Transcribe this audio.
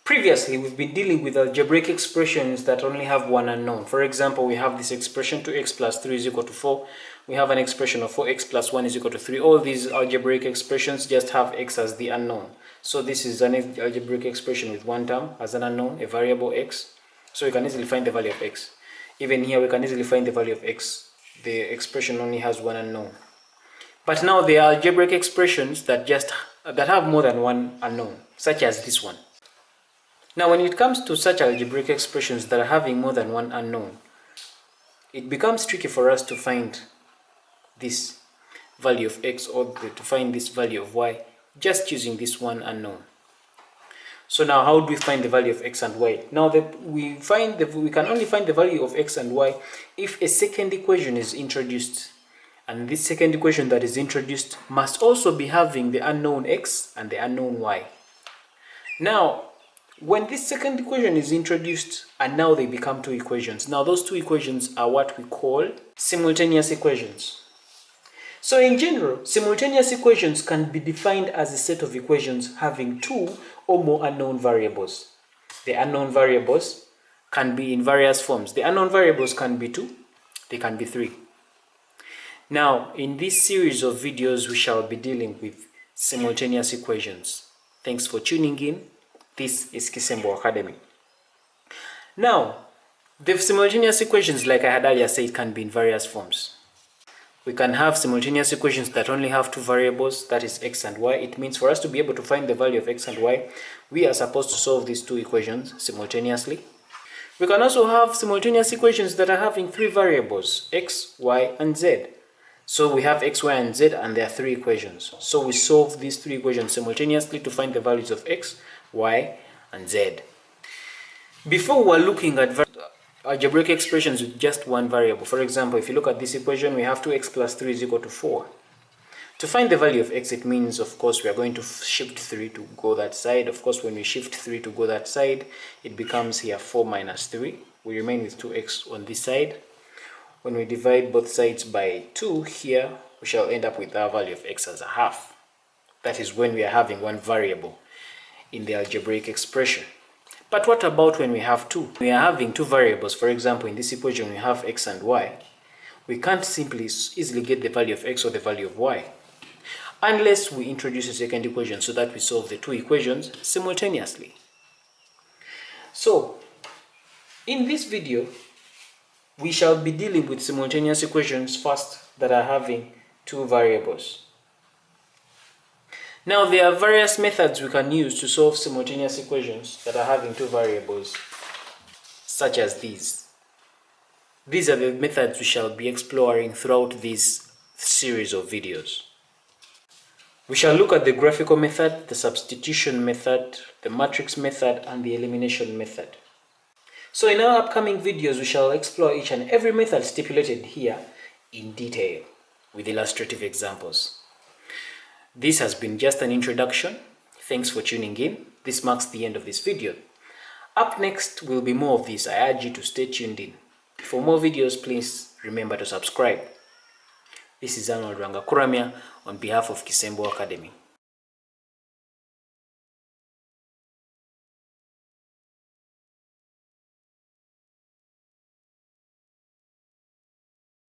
Previously, we've been dealing with algebraic expressions that only have one unknown. For example, we have this expression 2x plus 3 is equal to 4. We have an expression of 4x plus 1 is equal to 3. All these algebraic expressions just have x as the unknown. So this is an algebraic expression with one term as an unknown, a variable x. So we can easily find the value of x. Even here, we can easily find the value of x. The expression only has one unknown. But now there are algebraic expressions that have more than one unknown, such as this one. Now, when it comes to such algebraic expressions that are having more than one unknown, it becomes tricky for us to find this value of x or to find this value of y just using this one unknown. So now, how do we find the value of x and y? Now, we can only find the value of x and y if a second equation is introduced. And this second equation that is introduced must also be having the unknown x and the unknown y. Now, when this second equation is introduced, and now they become two equations. Now, those two equations are what we call simultaneous equations. So in general, simultaneous equations can be defined as a set of equations having two or more unknown variables. The unknown variables can be in various forms. The unknown variables can be 2, they can be 3. Now, in this series of videos, we shall be dealing with simultaneous equations. Thanks for tuning in. This is Kisembo Academy. Now, the simultaneous equations, like I had earlier said, can be in various forms. We can have simultaneous equations that only have two variables, that is x and y. It means for us to be able to find the value of x and y, we are supposed to solve these two equations simultaneously. We can also have simultaneous equations that are having three variables, x, y, and z. So we have x, y, and z, and there are three equations. So we solve these three equations simultaneously to find the values of x, y, and z. Before we were looking at algebraic expressions with just one variable. For example, if you look at this equation, we have 2x plus 3 is equal to 4. To find the value of x, it means, of course, we are going to shift 3 to go that side. Of course, when we shift 3 to go that side, it becomes here 4 minus 3. We remain with 2x on this side. When we divide both sides by 2 here, we shall end up with our value of x as a half. That is when we are having one variable in the algebraic expression. But what about when we have two? We are having two variables. For example, in this equation, we have x and y. We can't simply easily get the value of x or the value of y unless we introduce a second equation so that we solve the two equations simultaneously. So, in this video, we shall be dealing with simultaneous equations first that are having two variables. Now, there are various methods we can use to solve simultaneous equations that are having two variables, such as these. These are the methods we shall be exploring throughout this series of videos. We shall look at the graphical method, the substitution method, the matrix method, and the elimination method. So in our upcoming videos, we shall explore each and every method stipulated here in detail with illustrative examples. This has been just an introduction. Thanks for tuning in. This marks the end of this video. Up next will be more of this. I urge you to stay tuned in. For more videos, please remember to subscribe. This is Arnold Rangakuramya on behalf of Kisembo Academy.